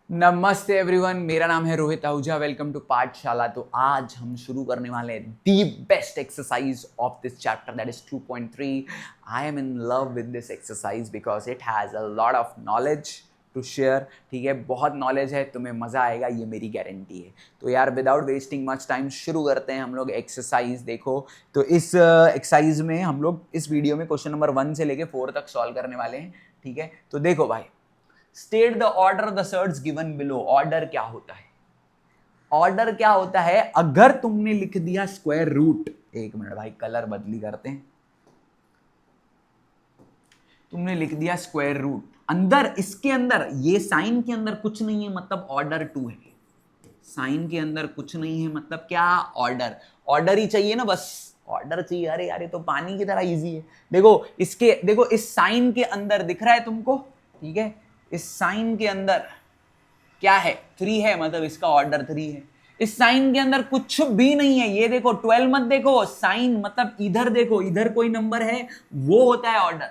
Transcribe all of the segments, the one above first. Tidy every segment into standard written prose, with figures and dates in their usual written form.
नमस्ते एवरीवन, मेरा नाम है रोहित आहूजा। वेलकम टू पाठशाला। तो आज हम शुरू करने वाले हैं the best exercise of this chapter, that is 2.3। I am in love with this exercise because it has a lot of knowledge to share. ठीक है, बहुत नॉलेज है, तुम्हें मज़ा आएगा, ये मेरी गारंटी है। तो यार विदाउट वेस्टिंग मच टाइम शुरू करते हैं हम लोग एक्सरसाइज। देखो, तो इस एक्सरसाइज में हम लोग इस वीडियो में क्वेश्चन नंबर 1 से लेके 4 तक सॉल्व करने वाले हैं। ठीक है, तो देखो भाई, state the order the surds given below. Order क्या होता है? ऑर्डर क्या होता है? अगर तुमने लिख दिया स्क्वायर रूट, एक मिनट भाई कलर बदली करते हैं। तुमने लिख दिया स्क्वायर रूट, अंदर इसके अंदर ये साइन के अंदर कुछ नहीं है, मतलब ऑर्डर 2 है। साइन के अंदर कुछ नहीं है मतलब क्या? ऑर्डर। ऑर्डर ही चाहिए ना, बस ऑर्डर चाहिए। अरे यार ये तो पानी की तरह इजी है। देखो इस साइन के अंदर दिख रहा है तुमको? ठीक है, इस साइन के अंदर क्या है? 3 है, मतलब इसका ऑर्डर 3 है। इस साइन के अंदर कुछ भी नहीं है। ये देखो 12 मत देखो, साइन मतलब इधर देखो, इधर कोई नंबर है वो होता है ऑर्डर।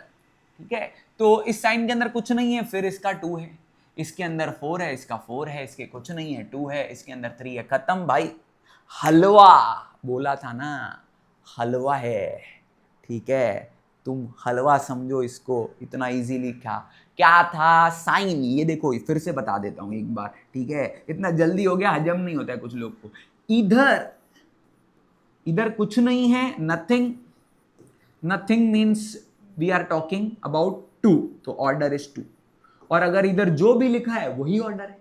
ठीक है, तो इस साइन के अंदर कुछ नहीं है, फिर इसका 2 है। इसके अंदर 4 है, इसका 4 है, इसके कुछ नहीं है, 2 है, इसके अंदर 3 है। खत्म भाई। हलवा बोला था ना, हलवा है। ठीक है, तुम हलवा समझो इसको, इतना इजीली। क्या था? साइन। ये देखो फिर से बता देता हूं एक बार, ठीक है, इतना जल्दी हो गया, हजम नहीं होता है कुछ लोग को। इधर इधर कुछ नहीं है, nothing. Nothing means we are talking about 2, तो ऑर्डर इज 2। और अगर इधर जो भी लिखा है वही ऑर्डर है,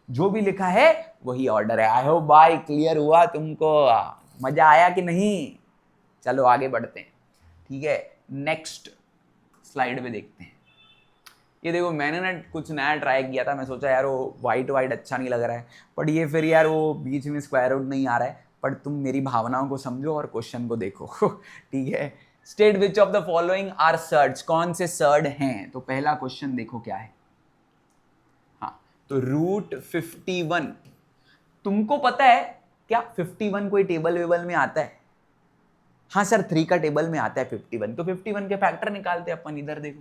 जो भी लिखा है वही ऑर्डर है। आई होप भाई क्लियर हुआ तुमको, मजा आया कि नहीं? चलो आगे बढ़ते हैं। ठीक है, नेक्स्ट स्लाइड पे देखते हैं। ये देखो, मैंने ना कुछ नया ट्राई किया था। मैं सोचा यार वो वाइट वाइट अच्छा नहीं लग रहा है, बट ये फिर यार वो बीच में स्क्वायर रूट नहीं आ रहा है। पर तुम मेरी भावनाओं को समझो और क्वेश्चन को देखो। ठीक है, state which of the following are surds. कौन से सर्ड हैं? तो पहला क्वेश्चन देखो क्या है। हाँ, तो रूट 51। तुमको पता है क्या 51 कोई टेबल वेबल में आता है? हाँ सर, 3 का टेबल में आता है 51। तो 51 के फैक्टर निकालते हैं अपन। इधर देखो,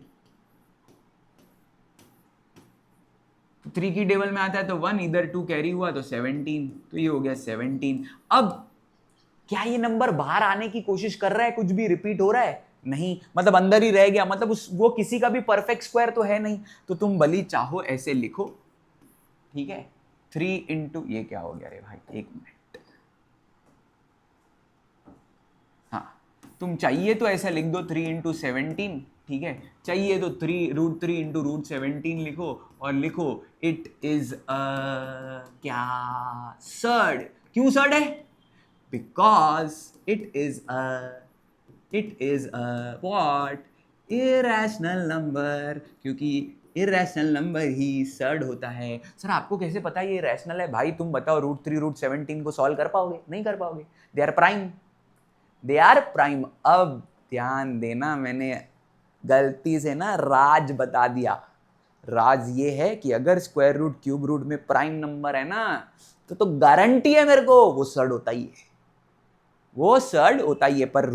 3 की टेबल में आता है तो 1, इधर 2 कैरी हुआ तो 17, तो ये हो गया 17। अब क्या ये नंबर बाहर आने की कोशिश कर रहा है? कुछ भी रिपीट हो रहा है? नहीं, मतलब अंदर ही रह गया, मतलब वो किसी का भी परफेक्ट स्क्वायर तो है नहीं। तो तुम भली चाहो ऐसे लिखो। ठीक है, 3 इंटू, ये क्या हो गया रे भाई, एक मिनट। हाँ, तुम चाहिए तो ऐसा लिख दो 3 इंटू 17। ठीक है, चाहिए तो √3 इंटू √17 लिखो, और लिखो इट इज क्या? सर्ड। क्यों सर्ड है? Because it is a what? Irrational number. क्योंकि इरेशनल नंबर ही सर्ड होता है। सर आपको कैसे पता ये रैशनल है? भाई तुम बताओ, √3 √17 को सॉल्व कर पाओगे? नहीं कर पाओगे। They are prime, they are prime. अब ध्यान देना, मैंने गलती से ना राज बता दिया। राज ये है कि अगर स्क्वायर रूट क्यूब रूट में प्राइम नंबर है ना, तो गारंटी है मेरे को वो सर्ड होता ही है, वो सर्ड होता ही है। पर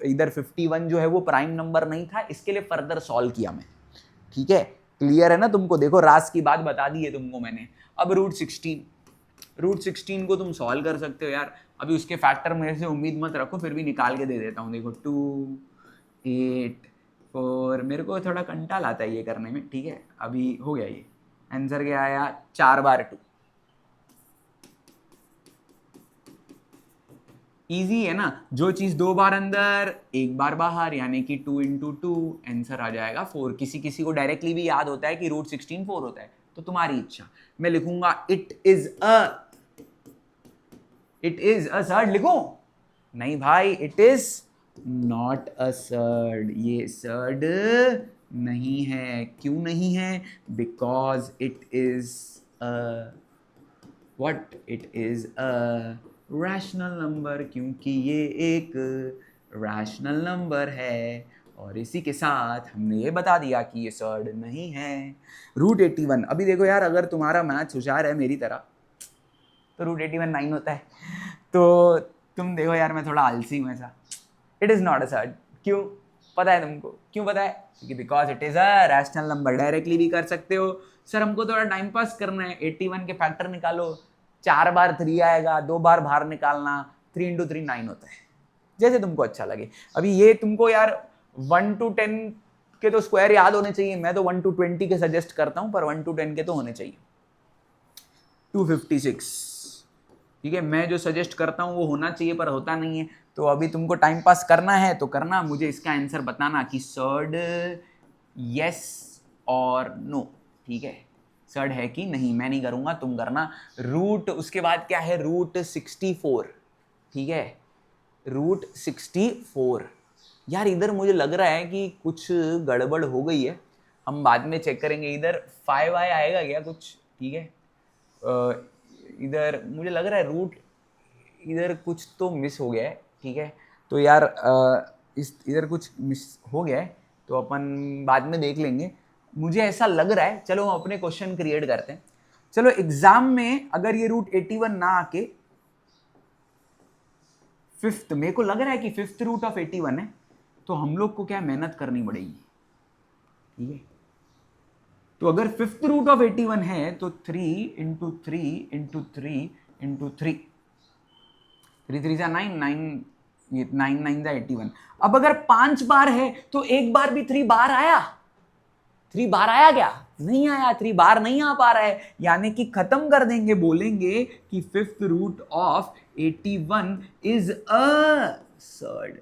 इधर 51 जो है वो प्राइम नंबर नहीं था, इसके लिए फर्दर सॉल्व किया मैं। ठीक है, क्लियर है ना तुमको? देखो राज की बात बता दी है तुमको मैंने। अब √16 को तुम सॉल्व कर सकते हो यार। अभी उसके फैक्टर मेरे से उम्मीद मत रखो, फिर भी निकाल के दे देता हूँ। देखो 2, 8, 4, मेरे को थोड़ा कंटाल आता है ये करने में। ठीक है, अभी हो गया ये। आंसर क्या आया? 4 बार 2। इजी है ना? जो चीज 2 बार अंदर 1 बार बाहर, यानी कि 2 इंटू 2, आंसर आ जाएगा 4। किसी किसी को डायरेक्टली भी याद होता है कि √16 4 होता है, तो तुम्हारी इच्छा। मैं लिखूंगा इट इज अ सर्ड। लिखूं? नहीं भाई, it is not a surd. ये सर्ड नहीं है। क्यों नहीं है? Because it is what? It is a rational number, क्योंकि ये एक रैशनल नंबर है। और इसी के साथ हमने ये बता दिया कि ये सर्ड नहीं है। √81। अभी देखो यार, अगर तुम्हारा मैथ्स होशियार है मेरी तरह, तो √81 9 होता है। तो तुम देखो यार, मैं थोड़ा आलसी हूँ ऐसा। It is not a surd. क्यों? पता है तुमको, क्यों पता है? क्योंकि because it is a rational number. Directly भी कर सकते हो, सर हमको थोड़ा टाइम पास करना है, 81 के फैक्टर निकालो, 4 बार 3 आएगा, 2 बार बाहर निकालना, 3 इंटू 3 9 होता है, जैसे तुमको अच्छा लगे। अभी ये तुमको यार 1 to 10 के तो स्क्वायर याद होने चाहिए, मैं तो 1 to 20 के सजेस्ट करता हूं, पर 1 to 10 के तो होने चाहिए। 256, ठीक है, मैं जो सजेस्ट करता हूं वो होना चाहिए, पर होता नहीं है। तो अभी तुमको टाइम पास करना है तो करना, मुझे इसका आंसर बताना कि सर्ड यस और नो, ठीक है, सर्ड है कि नहीं, मैं नहीं करूंगा, तुम करना। रूट, उसके बाद क्या है, रूट 64, ठीक है, रूट 64। यार इधर मुझे लग रहा है कि कुछ गड़बड़ हो गई है, हम बाद में चेक करेंगे। इधर 5i आएगा क्या कुछ, ठीक है, इधर मुझे लग रहा है रूट, इधर कुछ तो मिस हो गया है, ठीक है। तो यार इस इधर कुछ मिस हो गया है, तो अपन बाद में देख लेंगे, मुझे ऐसा लग रहा है। चलो हम अपने क्वेश्चन क्रिएट करते हैं। चलो एग्जाम में अगर ये रूट 81 ना आके फिफ्थ, मेरे को लग रहा है कि फिफ्थ रूट ऑफ 81 है, तो हम लोग को क्या मेहनत करनी पड़ेगी, ठीक है। तो अगर फिफ्थ रूट ऑफ 81 है तो 3 इंटू 3 इंटू 3 इंटू 3, 3 3 जा 9, 9 ये 9 9 जा 81। अब अगर 5 बार है तो एक बार भी 3 बार आया, 3 बार आया क्या, नहीं आया, 3 बार नहीं आ पा रहा है, यानी कि खत्म कर देंगे, बोलेंगे कि fifth root of 81 is a surd.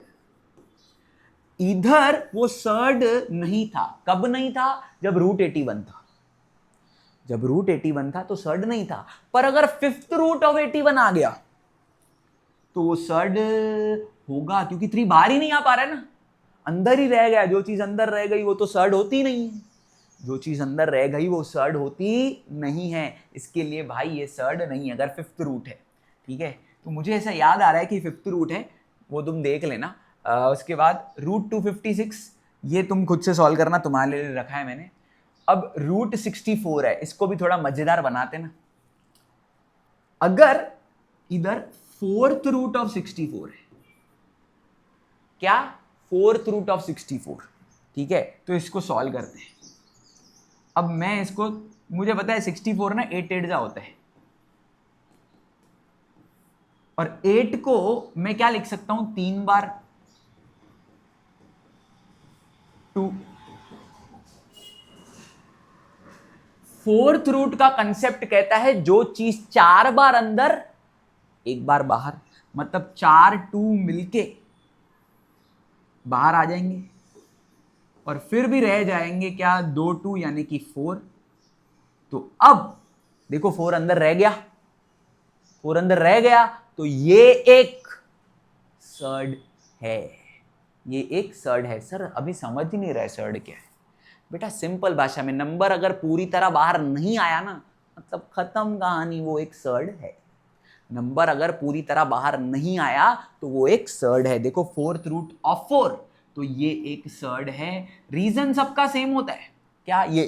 इधर वो सर्ड नहीं था, कब नहीं था, जब रूट 81 था, जब रूट 81 था तो सर्ड नहीं था। पर अगर फिफ्थ रूट ऑफ 81 आ गया तो वो सर्ड होगा, क्योंकि 3 बाहर ही नहीं आ पा रहा है ना, अंदर ही रह गया। जो चीज अंदर रह गई वो तो सर्ड होती नहीं है, जो चीज अंदर रह गई वो सर्ड होती नहीं है, इसके लिए भाई ये सर्ड नहीं है अगर फिफ्थ रूट है, ठीक है। तो मुझे ऐसा याद आ रहा है कि फिफ्थ रूट है, वो तुम देख लेना। उसके बाद रूट 256, ये तुम खुद से सॉल्व करना, तुम्हारे लिए रखा है मैंने। अब रूट 64 है, इसको भी थोड़ा मजेदार बनाते ना। अगर इधर फोर्थ रूट ऑफ 64 है, क्या, फोर्थ रूट ऑफ 64, ठीक है, तो इसको सॉल्व करते हैं। अब मैं इसको, मुझे पता है 64 ना 8 8 जा होता है, और 8 को मैं क्या लिख सकता हूं, 3 बार 2। फोर्थ रूट का कंसेप्ट कहता है जो चीज 4 बार अंदर 1 बार बाहर, मतलब 4 2 मिलके बाहर आ जाएंगे, और फिर भी रह जाएंगे क्या, 2 2 यानी कि 4। तो अब देखो 4 अंदर रह गया, 4 अंदर रह गया, तो ये एक सर्ड है, ये एक सर्ड है। सर अभी समझ ही नहीं रहा है सर्ड क्या है। बेटा सिंपल भाषा में, नंबर अगर पूरी तरह बाहर नहीं आया ना, मतलब खत्म कहानी, वो एक सर्ड है। नंबर अगर पूरी तरह बाहर नहीं आया तो वो एक सर्ड है। देखो फोर्थ रूट ऑफ 4, तो ये एक सर्ड है। रीजन सबका सेम होता है क्या, ये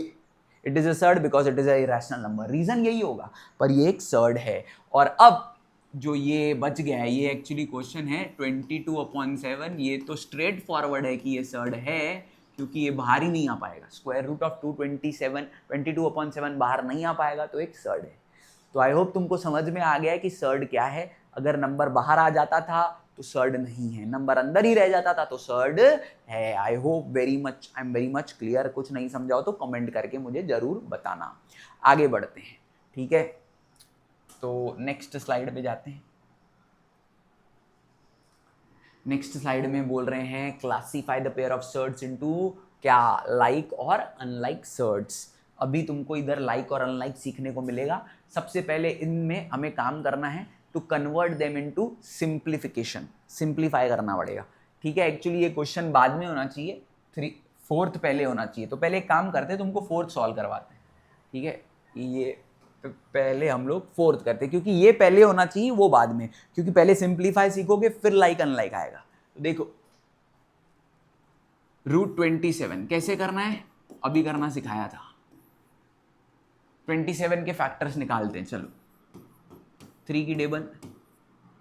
it is a surd because it is a irrational number, reason यही होगा, पर ये एक सर्ड है। और अब जो ये बच गया है, ये एक्चुअली क्वेश्चन है 22/7, ये तो स्ट्रेट फॉरवर्ड है कि ये सर्ड है, क्योंकि ये बाहर ही नहीं आ पाएगा। स्क्वायर रूट ऑफ 227 22/7 बाहर नहीं आ पाएगा, तो एक सर्ड है। तो आई होप तुमको समझ में आ गया है कि सर्ड क्या है। अगर नंबर बाहर आ जाता था तो सर्ड नहीं है, नंबर अंदर ही रह जाता था तो सर्ड है। I hope very much, I am very much clear. कुछ नहीं समझाओ तो कमेंट करके मुझे जरूर बताना। आगे बढ़ते हैं, ठीक है, तो नेक्स्ट स्लाइड पे जाते हैं। नेक्स्ट स्लाइड में बोल रहे हैं classify the pair of surds into क्या, लाइक और अनलाइक सर्ड्स। अभी तुमको इधर लाइक और अनलाइक सीखने को मिलेगा। सबसे पहले इनमें हमें काम करना है to convert them into simplification, simplify करना पड़ेगा, ठीक है। एक्चुअली ये क्वेश्चन बाद में होना चाहिए, फोर्थ पहले होना चाहिए। तो पहले एक काम करते हैं, तुमको फोर्थ सॉल्व करवाते हैं, ठीक है। ये तो पहले हम लोग फोर्थ करते हैं, क्योंकि ये पहले होना चाहिए वो बाद में, क्योंकि पहले सिंप्लीफाई सीखोगे फिर लाइक अनलाइक आएगा। तो देखो रूट 27 कैसे करना है, अभी करना सिखाया था। 27 के फैक्टर्स निकालते हैं, चलो। 3 की टेबल,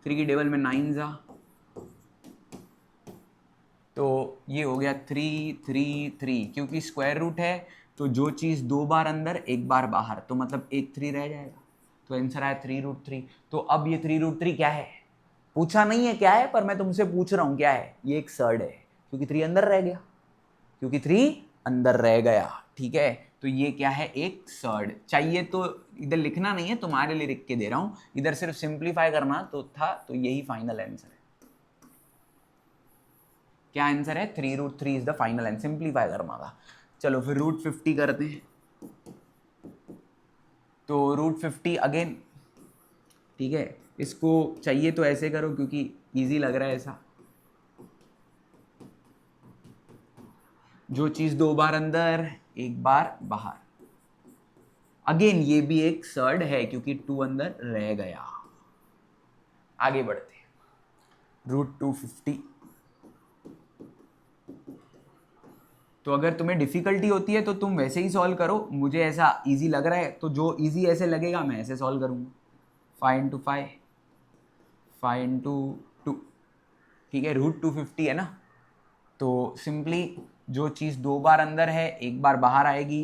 3 की टेबल में 9 जा, तो ये हो गया 3 3 3, क्योंकि स्क्वायर रूट है तो जो चीज़ 2 बार अंदर 1 बार बाहर, तो मतलब एक 3 रह जाएगा, तो आंसर आया 3√3। तो अब ये 3√3 क्या है, पूछा नहीं है क्या है, पर मैं तुमसे पूछ रहा हूँ क्या है, ये एक सर्ड है, क्योंकि 3 अंदर रह गया, क्योंकि 3 अंदर रह गया, ठीक है। तो ये क्या है, एक सर्ड। चाहिए तो इधर लिखना नहीं है, तुम्हारे लिए लिख के दे रहा हूं, इधर सिर्फ सिंप्लीफाई करना तो था, तो यही फाइनल आंसर है। क्या आंसर है, 3√3 is the final answer, simplify करना था। चलो फिर √50 करते हैं। तो √50 अगेन, ठीक है, इसको चाहिए तो ऐसे करो क्योंकि इजी लग रहा है ऐसा। जो चीज 2 बार अंदर 1 बार बाहर, अगेन ये भी एक सर्ड है क्योंकि 2 अंदर रह गया। आगे बढ़ते हैं, √250। तो अगर तुम्हें डिफिकल्टी होती है तो तुम वैसे ही सॉल्व करो, मुझे ऐसा इजी लग रहा है तो जो इजी ऐसे लगेगा मैं ऐसे सॉल्व करूंगा। 5 × 5, 5 × 2, ठीक है, √250 है ना, तो सिंपली जो चीज़ 2 बार अंदर है 1 बार बाहर आएगी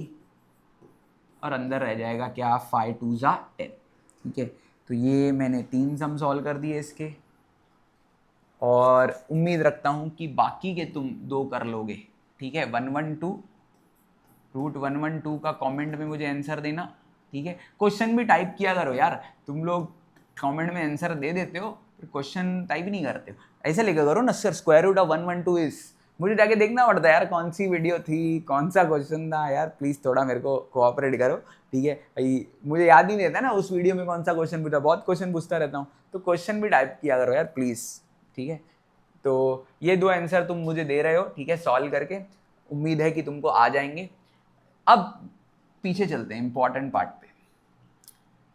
और अंदर रह जाएगा क्या, 5 × 2 = 10, ठीक है। तो ये मैंने 3 सम सॉल्व कर दिए इसके, और उम्मीद रखता हूँ कि बाकी के तुम 2 कर लोगे, ठीक है। 112 √112 का कमेंट में मुझे आंसर देना, ठीक है। क्वेश्चन भी टाइप किया करो यार, तुम लोग कमेंट में आंसर दे देते हो फिर क्वेश्चन टाइप नहीं करते हो, ऐसे लिखा करो ना, सर √112 इज, मुझे जाके देखना पड़ता है यार कौन सी वीडियो थी, कौन सा क्वेश्चन था यार, प्लीज़ थोड़ा मेरे को कोऑपरेट करो, ठीक है भाई, मुझे याद ही नहीं रहता ना उस वीडियो में कौन सा क्वेश्चन पूछा, बहुत क्वेश्चन पूछता रहता हूँ, तो क्वेश्चन भी टाइप किया करो यार प्लीज़, ठीक है। तो ये 2 आंसर तुम मुझे दे रहे हो, ठीक है, सॉल्व करके, उम्मीद है कि तुमको आ जाएंगे। अब पीछे चलते हैं इंपॉर्टेंट पार्ट पे।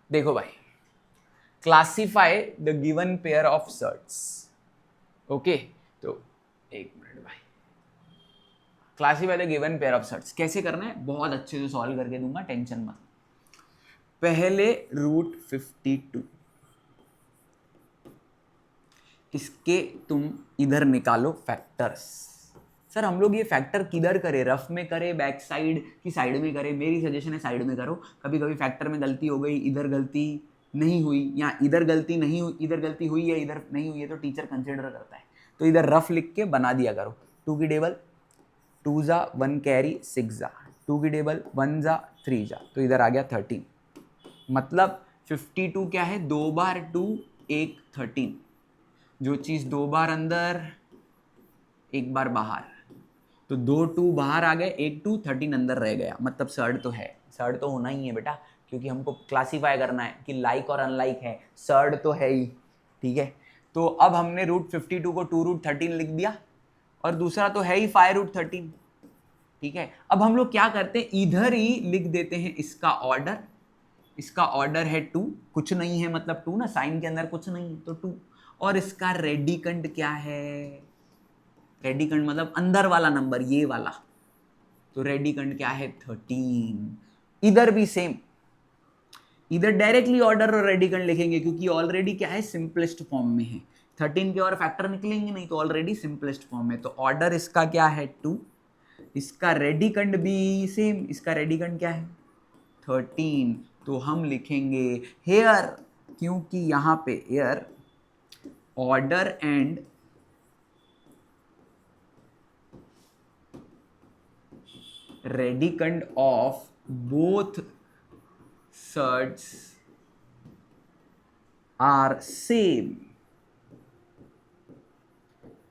देखो भाई, classify the given pair of surds, okay. तो एक मिनट भाई, classify the given pair of surds कैसे करना है, बहुत अच्छे से सॉल्व करके दूंगा, टेंशन मत। पहले √52, इसके तुम इधर निकालो फैक्टर्स। सर हम लोग ये फैक्टर किधर करें, रफ में करें, बैक साइड की साइड में करें, मेरी सजेशन है साइड में करो। कभी कभी फैक्टर में गलती हो गई, इधर गलती नहीं हुई, या इधर गलती नहीं हुई, इधर गलती हुई है इधर नहीं हुई है, तो टीचर कंसिडर करता है, तो इधर रफ लिख के बना दिया करो। 2 की टेबल 2 ज़ा 1 कैरी 6 ज़ा, 2 की टेबल 1 ज़ा 3 ज़ा, तो इधर आ गया 13, मतलब 52 क्या है, 2 बार 2 1 13, जो चीज़ 2 बार अंदर 1 बार बाहर, तो 2 2 बाहर आ गए, 1 2 13 अंदर रह गया, मतलब सर्ड तो है, सर्ड तो होना ही है बेटा, क्योंकि हमको क्लासीफाई करना है कि लाइक और अनलाइक है, सर्ड तो है ही, ठीक है। तो अब हमने √52 को 2√13 लिख दिया, और दूसरा तो है ही 5√13, ठीक है। अब हम लोग क्या करते हैं, इधर ही लिख देते हैं इसका ऑर्डर, इसका ऑर्डर है 2, कुछ नहीं है मतलब 2 ना, साइन के अंदर कुछ नहीं है तो 2, और इसका रेडिकंड क्या है, रेडिकंड मतलब अंदर वाला नंबर, ये वाला, तो रेडिकंड क्या है 13। इधर भी सेम, इधर डायरेक्टली ऑर्डर और रेडिकंड लिखेंगे क्योंकि ऑलरेडी क्या है, सिंपलेस्ट फॉर्म में है, 13 के और फैक्टर निकलेंगे नहीं, तो ऑलरेडी सिंपलेस्ट फॉर्म है, तो ऑर्डर इसका क्या है 2, इसका रेडिकंड भी सेम, इसका रेडिकंड क्या है 13, तो हम लिखेंगे हेयर, क्योंकि यहां पे here order and radicand of both surds are same,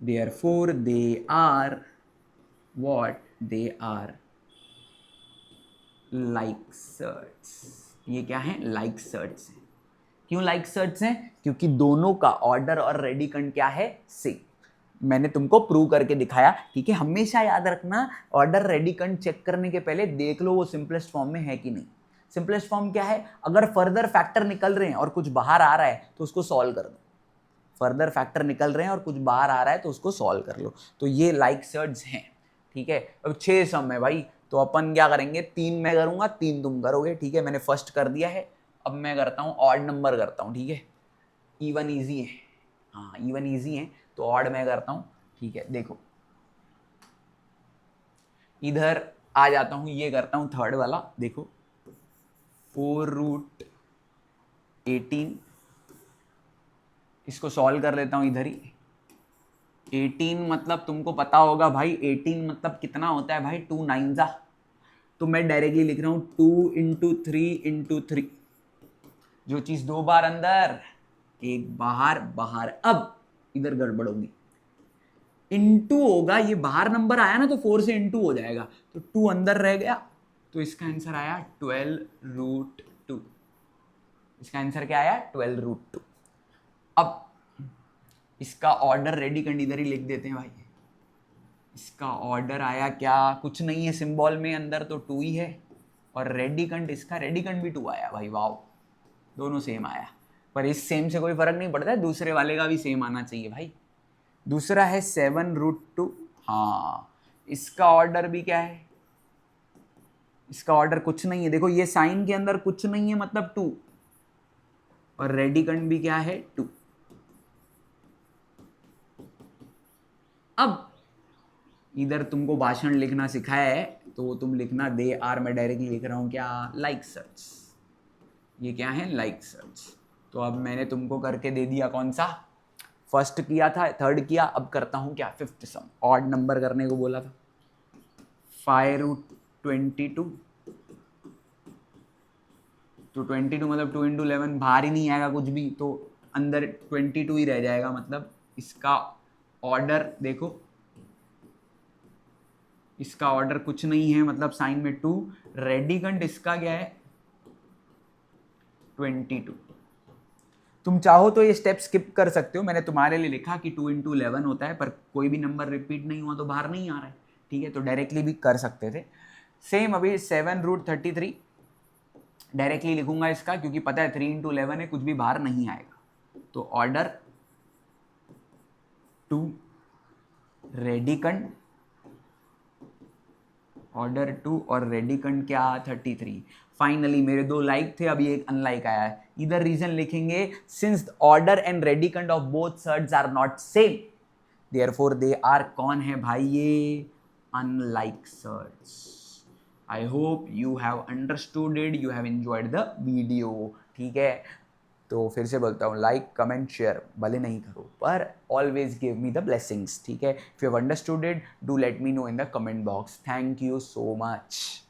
therefore they are what, they are like surds. ये क्या है, लाइक सर्ट्स है। क्यों लाइक सर्ट्स हैं, क्योंकि दोनों का ऑर्डर और रेडिकंड क्या है, सेम। मैंने तुमको प्रूव करके दिखाया, ठीक है। हमेशा याद रखना, ऑर्डर रेडिकंड चेक करने के पहले देख लो वो सिंपलेस्ट फॉर्म में है कि नहीं। सिंपलेस्ट फॉर्म क्या है, अगर फर्दर फैक्टर निकल रहे हैं और कुछ बाहर आ रहा है तो उसको सॉल्व कर दो, फर्दर फैक्टर निकल रहे हैं और कुछ बाहर आ रहा है तो उसको सॉल्व कर लो, तो ये लाइक सर्ट्स हैं, ठीक है। अब 6 सम है भाई, तो अपन क्या करेंगे, 3 मैं करूंगा 3 तुम करोगे, ठीक है। मैंने फर्स्ट कर दिया है, अब मैं करता हूँ ऑड नंबर करता हूँ, ठीक है। इवन ईजी है, हाँ इवन ईजी है, तो ऑड मैं करता हूँ, ठीक है। देखो इधर आ जाता हूं, ये करता हूं थर्ड वाला, देखो 4√18, इसको सॉल्व कर लेता हूं इधर ही। 18 मतलब तुमको पता होगा भाई, 18 मतलब कितना होता है भाई, 2 9 जा, तो मैं डायरेक्टली लिख रहा हूं 2 × 3 × 3, जो चीज 2 बार अंदर, 1 बाहर, बाहर। अब इधर गड़बड़ होगी, इंटू होगा, ये बाहर नंबर आया ना तो 4 से इंटू हो जाएगा, तो 2 अंदर रह गया, तो इसका आंसर आया 12√2। इसका आंसर क्या आया, 12√2। अब इसका ऑर्डर रेडी कंड इधर ही लिख देते हैं भाई। इसका ऑर्डर आया क्या, कुछ नहीं है सिंबल में, अंदर तो 2 ही है, और रेडिकंड, इसका रेडिकंड भी 2 आया भाई, वाओ, दोनों सेम आया। पर इस सेम से कोई फर्क नहीं पड़ता है, दूसरे वाले का भी सेम आना चाहिए भाई। दूसरा है 7√2, हाँ, इसका ऑर्डर भी क्या है, इसका ऑर्डर कुछ नहीं है, देखो ये साइन के अंदर कुछ नहीं है मतलब 2, और रेडिकंड भी क्या है 2। अब इधर तुमको भाषण लिखना सिखाया है, तो तुम लिखना दे आर, मैं डायरेक्टली लिख रहा हूं क्या, लाइक सर्च। ये क्या है, लाइक सर्च। तो अब मैंने तुमको करके दे दिया, कौन सा, फर्स्ट किया था, थर्ड किया, अब करता हूं क्या, फिफ्थ सम, ऑड नंबर करने को बोला था। 5√22, तो 22 मतलब 2 × 11, बाहर ही नहीं आएगा कुछ भी, तो अंदर 22 ही रह जाएगा, मतलब इसका ऑर्डर देखो, इसका ऑर्डर कुछ नहीं है, मतलब साइन में 2, रेडिकंड इसका क्या है 22। तुम चाहो तो ये स्टेप स्किप कर सकते हो, मैंने तुम्हारे लिए लिखा कि 2 × 11 होता है, पर कोई भी नंबर रिपीट नहीं हुआ तो बाहर नहीं आ रहा है, ठीक है, तो डायरेक्टली भी कर सकते थे। सेम अभी 7√33 डायरेक्टली लिखूंगा इसका, क्योंकि पता है 3 × 11 है, कुछ भी बाहर नहीं आएगा, तो ऑर्डर 2, रेडिकंड ऑर्डर 2, और रेडिकंड क्या 33। फाइनली मेरे 2 लाइक थे, अभी एक अनलाइक आया है, इधर रीजन लिखेंगे, since order and radicand of both surds are not same, therefore they are, कौन है भाई ये, unlike surds. I hope you have understood it, you have enjoyed the video, ठीक है। तो फिर से बोलता हूँ, लाइक कमेंट शेयर भले नहीं करो, पर always give me the blessings, ठीक है। If you have understood it, do let me know in the comment box. Thank you so much.